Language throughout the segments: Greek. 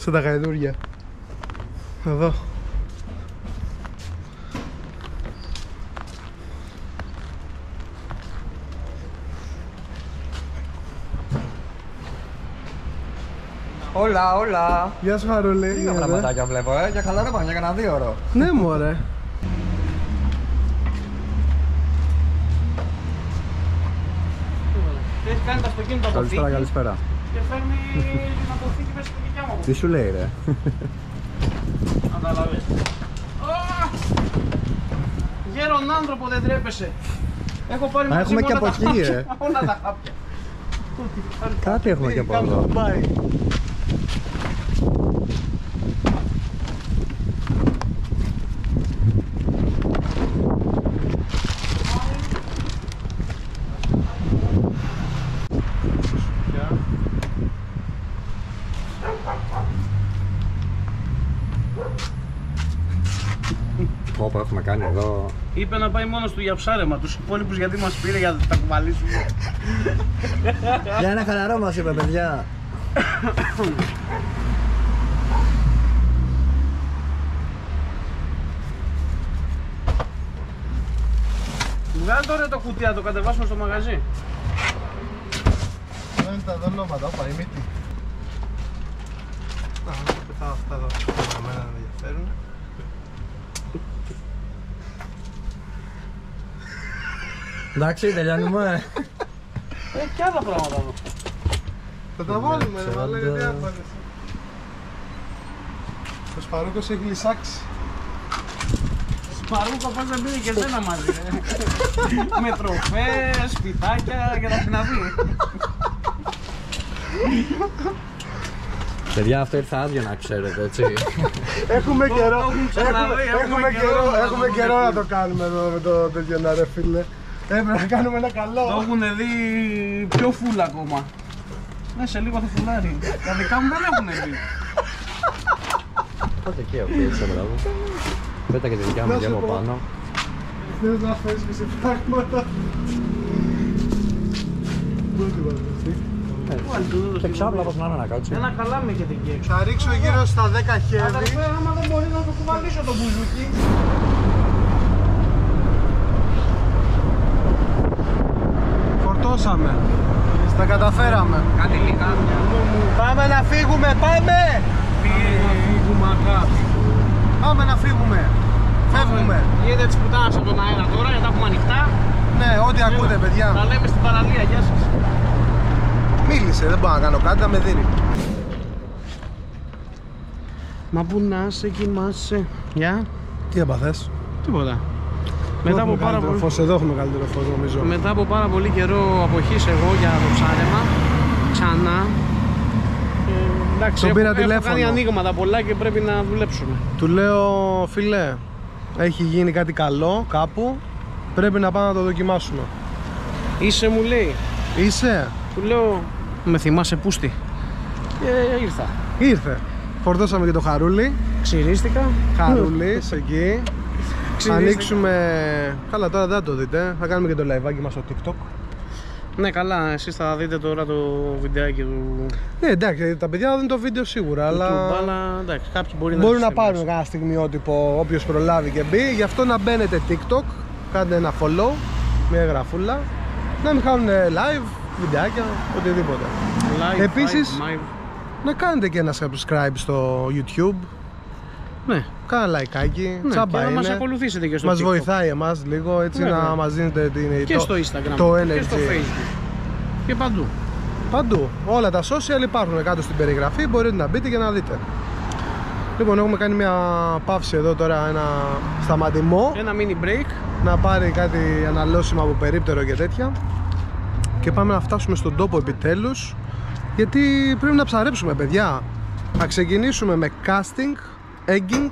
Σαν τα γαϊδούρια. Εδώ. Όλα, όλα. Γεια σου Χαρούλη. Λίγα πραγματάκια βλέπω, για καλά δεν πάνε, για κανένα 2 ώρο. Ναι μωρέ. Έχει κάνει το αυτοκίνητο από Καλησπέρα, καλησπέρα. και φέρνει την αποθήκη μέσα στη δικιά μου. Τι σου λέει ρε? Καταλαβες. Γέρον άνθρωπο δεν τρέπεσαι. Έχω πάρει μαζί έχουμε μου και όλα από τα εκεί, χάπια. Όλα τα χάπια. Κάτι έχουμε και από εδώ. Όπου έχουμε κάνει εδώ. Είπε να πάει μόνος του για ψάρεμα, τους υπόλοιπους γιατί μας πήρε για να τα κουβαλήσουμε. Για ένα χαλαρό μας είπε, παιδιά. Βγάλε τώρα το κουτί, να το κατεβάσουμε στο μαγαζί. Δεν είναι τα δονόματα, όπα, η μύτη. Να, θα πετάω αυτά εδώ. Εμένα να ενδιαφέρουν. Εντάξει, τελειώνουμε. Έχει και άλλα πράγματα εδώ. Θα τα βάλουμε, ρε μαλάκα, τι άπανες. Ο Σπαρούκος έχει λυσάξει. Σπαρούκο πας να πήρε και εσένα μαζί, με τροφές, σπιτάκια και τα πιναδί. Παιδιά, αυτό ήρθε άδειο να ξέρετε, έτσι. Έχουμε καιρό, έχουμε καιρό να το κάνουμε εδώ με το τέτοιο να ρε φίλε. Έπρεπε να κάνουμε ένα καλό. Το έχουν δει πιο φουλ ακόμα. Ναι, σε λίγο θα φουλάρει. Τα δικά μου δεν έχουν δει. Πάτε εκεί αυτό, έτσι, μπράβο. Πέτα και τη δικιά μου από πάνω. Θες να φέρεις και σε πράγματα. Πού την βάλεις? Και ξάπλα πως να είναι να κάτσει. Ένα καλάμι έχετε εκεί έξω. Θα ρίξω γύρω στα 10 χέρι. Αδερφέ, άμα δεν μπορεί να το κουβαλήσω το μπουζούκι. Φορτώσαμε. Τα καταφέραμε. Κάτι λιγάμια. Πάμε να φύγουμε, πάμε! Φύγουμε αγάπη. Πάμε να φύγουμε. Φεύγουμε. Γίνεται της πουτάνας από τον αέρα τώρα, γιατί τα έχουμε ανοιχτά. Ναι, ό,τι ακούτε παιδιά. Τα λέμε στην παραλία, γεια σας. Μίλησε, δεν μπορώ να κάνω κάτι, θα με δίνει. Μα πού να σε κοιμάσαι. Γεια. Τι έπαθες? Τίποτα. Μετά από, πάρα πολύ... φως, εδώ έχουμε καλύτερο φως νομίζω. Μετά από πάρα πολύ καιρό αποχής εγώ για το ψάρεμα. Ξανά. Εντάξει, Τον πήρα έχω τηλέφωνο. κάνει ανοίγματα πολλά και πρέπει να δουλέψουμε. Του λέω, φίλε, έχει γίνει κάτι καλό κάπου, πρέπει να πάμε να το δοκιμάσουμε. Είσαι, μου λέει. Είσαι? Του λέω, με θυμάσαι πούστη. Ήρθα. Ήρθε. Φορτώσαμε και το Χαρούλι. Ξυρίστηκα. Χαρούλης εκεί. Ανοίξουμε. Καλά, τώρα δεν θα το δείτε. Θα κάνουμε και το live μας στο TikTok. Ναι, καλά, εσείς θα δείτε τώρα το βιντεάκι του. Ναι, εντάξει, τα παιδιά θα δουν το βίντεο σίγουρα. Αλλά Αλλά εντάξει, κάποιοι μπορούν να πάρουν κανένα στιγμιότυπο όποιος προλάβει και μπει. Γι' αυτό να μπαίνετε TikTok, κάντε ένα follow, μια γραφούλα. Να μην χάνουν live, βιντεάκια, οτιδήποτε. Επίσης, να κάνετε και ένα subscribe στο YouTube. Ναι. Κάνα λαϊκάκι, Ναι, τσάμπα και να είναι. μας ακολουθήσετε και στο Μας TikTok. βοηθάει εμάς λίγο έτσι. Βέβαια. Να μας δίνετε Και στο Instagram το energy. και στο Facebook και παντού. Παντού. Όλα τα social υπάρχουν κάτω στην περιγραφή. Μπορείτε να μπείτε και να δείτε. Λοιπόν, έχουμε κάνει μια παύση εδώ τώρα, ένα σταματημό. Ένα mini break. Να πάρει κάτι αναλώσιμο από περίπτερο και τέτοια. Και πάμε να φτάσουμε στον τόπο επιτέλους. Γιατί πρέπει να ψαρέψουμε, παιδιά. Θα ξεκινήσουμε με casting, egging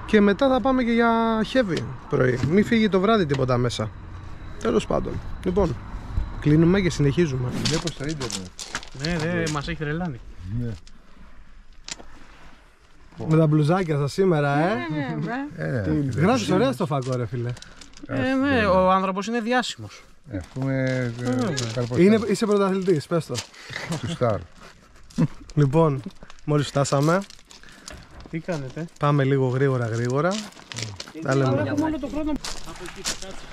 και μετά θα πάμε και για heavy πρωί. Μην φύγει το βράδυ τίποτα μέσα. Τέλος πάντων. Λοιπόν, κλείνουμε και συνεχίζουμε. Βλέπω στο ίντερνετ. Ναι, μας έχει τρελάνει. Ναι. Με τα μπλουζάκια σας σήμερα, Γράφεις Ναι. ωραία στο φακό, ρε φίλε. Ναι, ο άνθρωπος είναι διάσημος. Έχουμε Είσαι πρωταθλητής, πες το. του Σταρ. Λοιπόν, μόλις φτάσαμε. Τι κάνετε? Πάμε λίγο γρήγορα. Τα λέμε. Έχουμε όλο το χρόνο. Από εκεί θα κάτσει.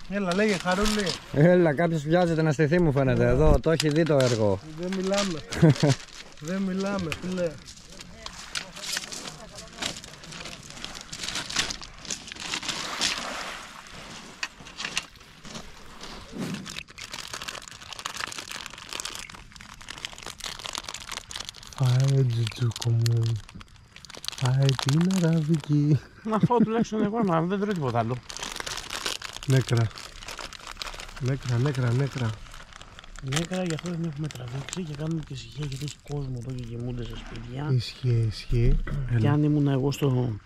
Έλα, λέγε Χαρούλη. Έλα, κάποιος βιάζεται να στηθεί μου φαίνεται. Εδώ το έχει δει το έργο. Δεν μιλάμε. Δεν μιλάμε, φίλε. Φάε τζουτζούκο μου. Φάε την αραβική. Να φάω τουλάχιστον εγώ, να δεν τρώω τίποτα άλλο. Νέκρα, Νέκρα, γι' αυτό δεν έχουμε τραβήξει και κάνουμε και ησυχία γιατί έχει κόσμο εδώ και γεμούνται σε σπίτια. Ισχύει. Και αν ήμουν εγώ στο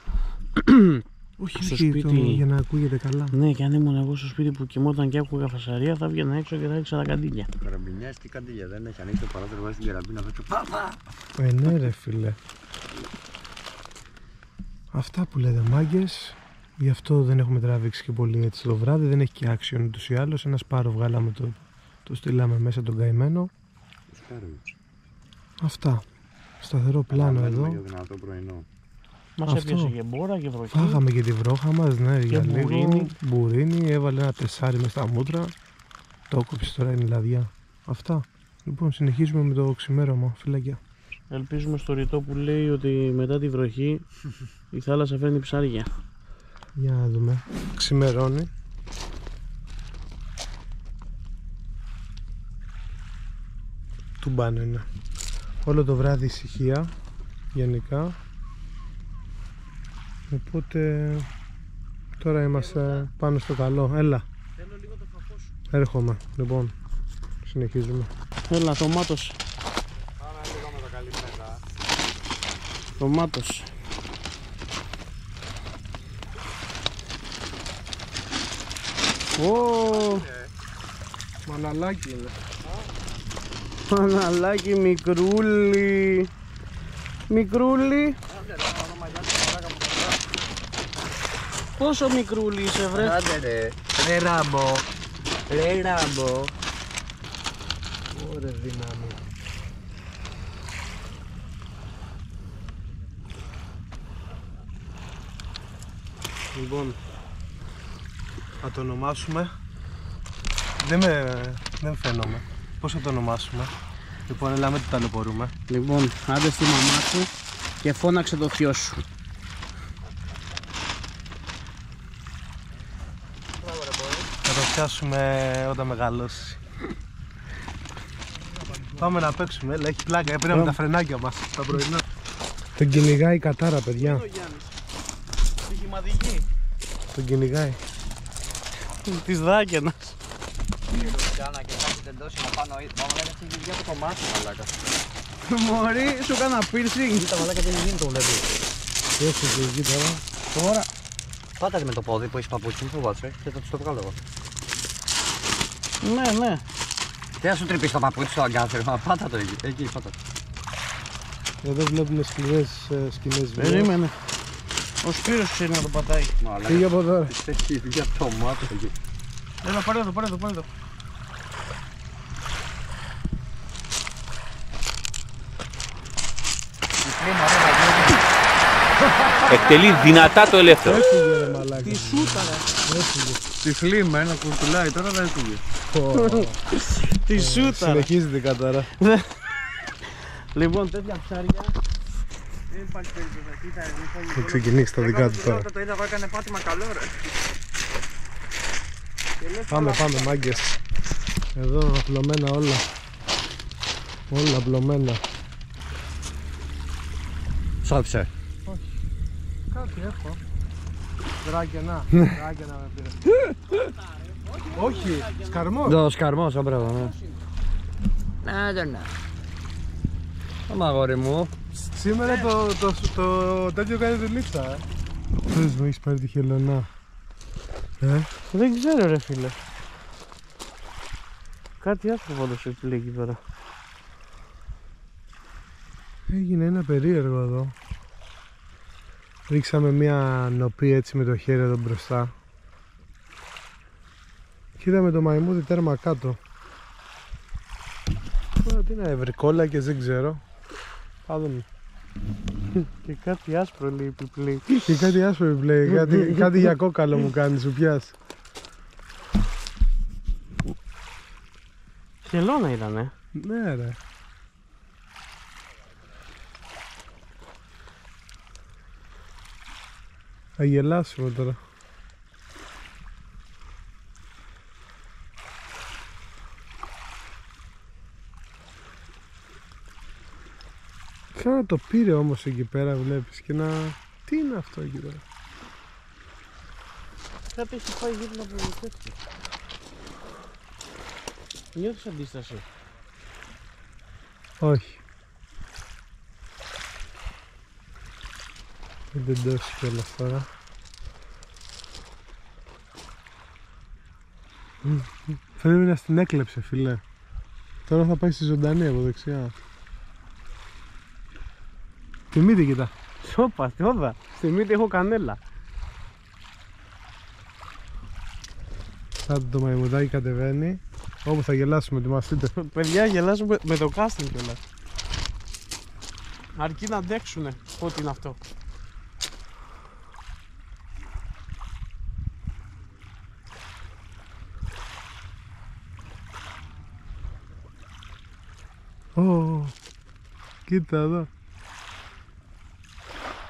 Όχι, σπίτι. για να ακούγεται καλά. Ναι, και αν ήμουν εγώ στο σπίτι που κοιμόταν και άκουγα φασαρία, θα βγαίνα έξω και θα έξω τα καντήλια. Καραμπινιάς τι καντήλια, δεν έχει ανοίξει το παράθυρο, βάζει την καραμπίνα αυτό. Παπα! Ναι ρε φίλε. Αυτά που λέτε μάγκες. Γι' αυτό δεν έχουμε τραβήξει και πολύ έτσι το βράδυ. Δεν έχει και action ούτως ή άλλως. Ένα σπάρο βγάλαμε το στείλαμε μέσα τον καημένο. Αυτά. Σταθερό πλάνο εδώ. Δυνατό πρωινό. Μας έπιασε και μπόρα και βροχή. Φάγαμε και τη βρόχα μας, ναι, για μπουρίνι. λίγο. Μπουρίνι, έβαλε ένα τεσάρι μες στα μούτρα. Το κόψει τώρα, είναι λαδιά. Αυτά. Λοιπόν, συνεχίζουμε με το ξημέρωμα. Φυλάκια. Ελπίζουμε στο ρητό που λέει ότι μετά τη βροχή η θάλασσα φέρνει ψάρια. Για να δούμε. Ξημερώνει. Τουμπάνο είναι. Όλο το βράδυ ησυχία γενικά. Οπότε τώρα είμαστε πάνω στο καλό. Έλα. Θέλω λίγο το φαφό σου. Έρχομαι. Λοιπόν, συνεχίζουμε. Έλα, τομάτος. Πάμε λίγο με το καλή μετά. Τομάτος. Ω, Μαναλάκι είναι. Παναλάκι μικρούλι. Μικρούλι. Πόσο μικρούλι είσαι βρε? Άντε ρε, ρε Ράμπο. Ρε Ράμπο. Ωραία δύναμη. Λοιπόν, θα το ονομάσουμε. Δεν φαίνομαι. Πώς θα το ονομάσουμε? Λοιπόν, έλα με τι ταλαιπωρούμε. Λοιπόν, άντε στη μαμά σου και φώναξε το θείο σου. Θα το πιάσουμε όταν μεγαλώσει. Πάμε να παίξουμε, έλα, έχει πλάκα. Πήραμε τα φρενάκια μας τα πρωινά. Τον κυνηγάει η κατάρα, παιδιά. Ο Γιάννης. Στοιχηματική. Τον κυνηγάει. Της Δάκαινας. Κάνα και κάτι τεντώσιμο πάνω. Πάμε να έχει βγει από το μάτι, μαλάκα. Μωρή, σου έκανα piercing. Κοίτα μαλάκα τι γίνει το βλέπει. Τι έχει εκεί τώρα? Τώρα. Πάτα με το πόδι που έχει παπούτσι, μην φοβάσαι και θα του το βγάλω εγώ. Ναι, ναι. Τι θα σου τρυπήσει το παπούτσι στο αγκάθι, πάτα το εκεί, πάτα. Εδώ βλέπουμε σκληρές σκηνές. Περίμενε. Ο Σπύρος ξέρει να το πατάει. Φύγε από τώρα. Έχει βγει από το μάτι εκεί. Έλα, πάρε το, πάρε το, πάρε το. Εκτελεί δυνατά το ελεύθερο. Έφυγε ρε μαλάκα. Τι σούταρα. Τυφλή με ένα κουρκουλάει τώρα δεν έφυγε. Τι σούταρα. Συνεχίζεται η κατάρα. Λοιπόν, τέτοια ψάρια. Δεν υπάρχει περίπτωση. Θα ξεκινήσει τα δικά του τώρα. Το είδα εγώ έκανε πάτημα καλό ρε. Πάμε μάγκες. Εδώ απλωμένα όλα. Όλα απλωμένα. Σώπησε. Κάτι έχω. Δράκαινα. Δράκαινα με πήρε. Όχι, σκαρμό. Το σκαρμός, μπράβο, ναι. Ναι. Άμα αγόρι μου. Σήμερα το τέτοιο κάνει δουλίτσα. Πες μου, έχεις πάρει τη χελωνά. Δεν ξέρω ρε φίλε. Κάτι άσχο σου λέει εκεί πέρα. Έγινε ένα περίεργο εδώ. Ρίξαμε μια νοπή έτσι με το χέρι εδώ μπροστά. Και είδαμε το μαϊμούδι τέρμα κάτω. Τώρα τι είναι, ευρικόλακες δεν ξέρω. Πάμε. Και κάτι άσπρο λέει επιπλέει. Και κάτι άσπρο επιπλέει, κάτι για κόκαλο μου κάνει, σου πιάσει. Χελώνα ήτανε. Ναι ρε. Θα γελάσουμε τώρα. Κάνα το πήρε όμως εκεί πέρα βλέπεις και να... Τι είναι αυτό εκεί πέρα? Κάτι έχει πάει γύρω από το τέτοιο. Νιώθεις αντίσταση? Όχι. Δεν τεντώσει κιόλας τώρα. Πρέπει να στην έκλεψε φίλε. Τώρα θα πάει στη ζωντανή από δεξιά. Τη μύτη κοίτα. Σόπα, τιόδα. Στη μύτη έχω κανέλα. Θα το μαϊμουδάκι κατεβαίνει. Όπου θα γελάσουμε, ετοιμαστείτε. Παιδιά, γελάζουμε με το casting κιόλας. Αρκεί να αντέξουνε ό,τι είναι αυτό. Ω, κοίτα εδώ.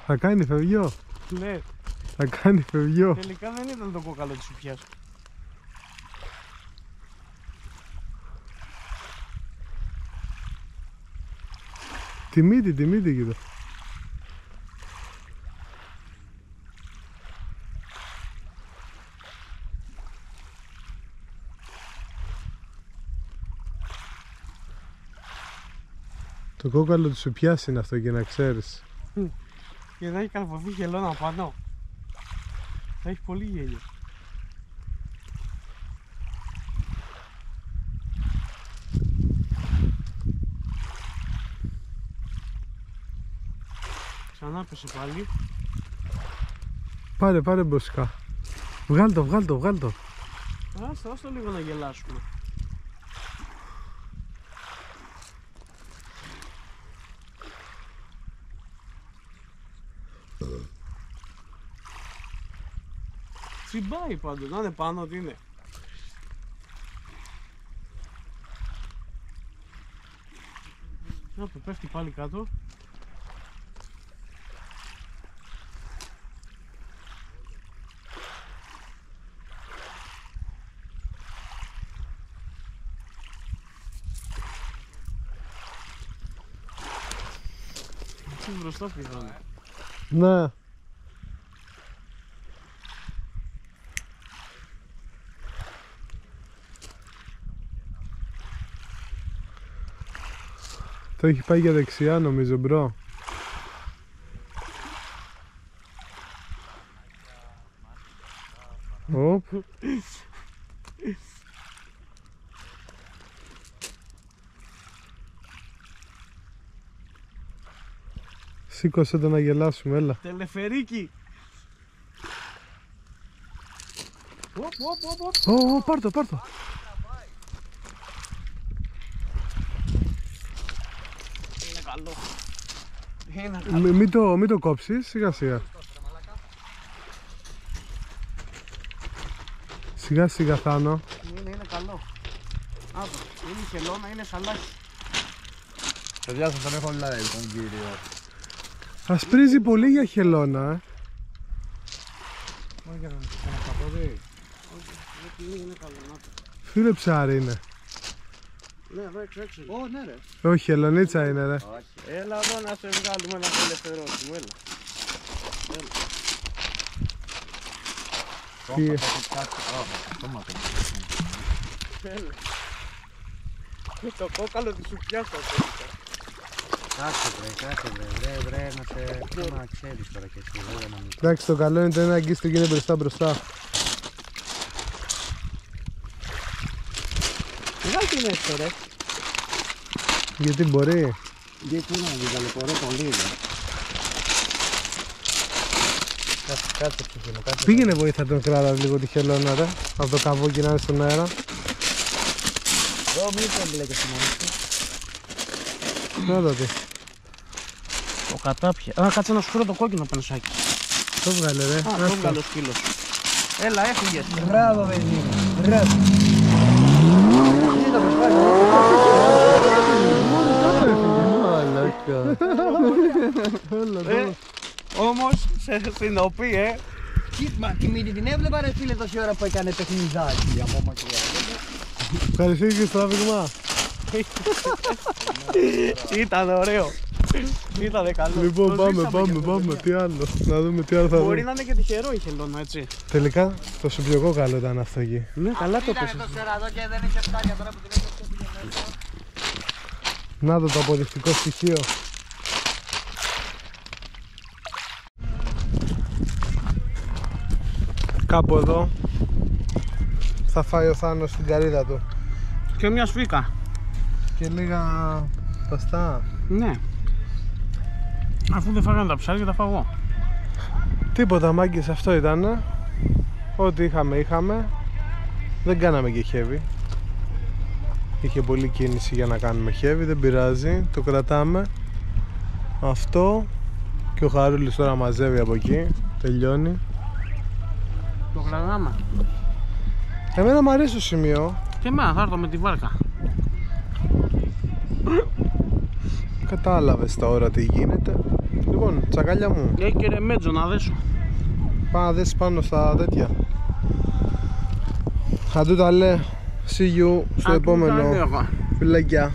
Θα κάνει φευγιό. Ναι, Θα κάνει φευγιό. τελικά δεν ήταν το κόκαλο της σουπιάς. Τη μύτη κοίτα. Το κόκαλο του σουπιάς είναι αυτό και να ξέρεις. Και θα έχει καρφωθεί χελώνα πάνω. Θα έχει πολύ γέλιο. Ξανά πέσε πάλι. Πάρε μπροστά. Βγάλ' το. Άστο λίγο να γελάσουμε. Τσιμπάει πάντως, να είναι πάνω, τι είναι. Να το πέφτει πάλι κάτω. Έτσι μπροστά πιθανό. Ναι. Το έχει πάει για δεξιά νομίζω μπρο. Οπ. Σήκωσε το να γελάσουμε, έλα. Τελεφερίκι. Ω, πάρ' το. Είναι καλό. Είναι καλό. Μην το κόψεις, σιγά σιγά. Σιγά σιγά Θάνο. Είναι καλό. Άπα, είναι χελώνα, είναι σαλάκι. Παιδιά, σας τον έχω live τον κύριο. Ασπρίζει πολύ για χελώνα, Όχι για να παποδεί. Είναι καλό, να το. Φίλε ψάρι είναι. Ναι, εδώ έξω. Ω, ναι ρε. Όχι, χελωνίτσα είναι ρε. Έλα εδώ να σε βγάλουμε να σε ελευθερώσουμε, έλα. Τι- Έλα. Με το κόκαλο της σουπιάς θα θέλει. Κάτσε βρε, να σε... να ξέρεις τώρα και εσύ, βέβαια να μην... Εντάξει, το καλό είναι το ένα αγκίστρο και είναι μπροστά. Βγάλ' την έξω ρε. Γιατί μπορεί. Γιατί να μην ταλαιπωρώ πολύ. Κάτσε ψυχή μου, κάτσε. Πήγαινε βοήθεια τον κράτα λίγο τη χελώνα ρε. Από το καβούκι να είναι στον αέρα. Εδώ μην το μπλέκες στη μόνη σου. Να το δει. Το κατάπια. Α, κάτσε να σου φέρω το κόκκινο πενσάκι. Το βγάλε ρε. Α, το βγάλε ο σκύλος. Έλα, έφυγες. Μπράβο, παιδί μου. Μπράβο. Τι το προσπάθει. Όμως, σε συνοπή, Μα κοιμήτη την έβλεπα ρε φίλε τόση ώρα που έκανε παιχνιδάκι από μακριά. Ευχαριστείτε και στο τράβηγμα. Ήταν ωραίο. Ήτανε καλό. Λοιπόν Το ζήσαμε και αυτό, πάμε. παιδιά. Τι άλλο. Να δούμε τι άλλο θα Μπορεί δούμε. να είναι και τυχερό η χελώνα, έτσι. Τελικά το συμπιωκό καλό ήταν αυτό εκεί. Ναι, καλά το Ήταν πες. το σεραδό και δεν είχε φτάνει τώρα που την έπαιξε μέσα. Να το αποδεικτικό στοιχείο. Κάπου εδώ θα φάει ο Θάνος την καρύδα του. Και μια σφίκα. Και λίγα παστά. Ναι. Αφού δεν φάγανε τα ψάρια, τα φάγω. Τίποτα μάγκες, αυτό ήταν. Ό,τι είχαμε. Δεν κάναμε και heavy. Είχε πολλή κίνηση για να κάνουμε heavy, δεν πειράζει, το κρατάμε. Αυτό. Και ο Χαρούλης τώρα μαζεύει από εκεί. Τελειώνει. Το κρατάμε. Εμένα μου αρέσει το σημείο. Και εμένα θα έρθω με τη βάρκα. Κατάλαβες τώρα τι γίνεται. Λοιπόν, τσακάλια μου, Έχει και ρεμέτζο να δέσω. πάμε να δεις πάνω στα τέτοια. Αντού τα λέ. See you στο επόμενο. Φιλάκια.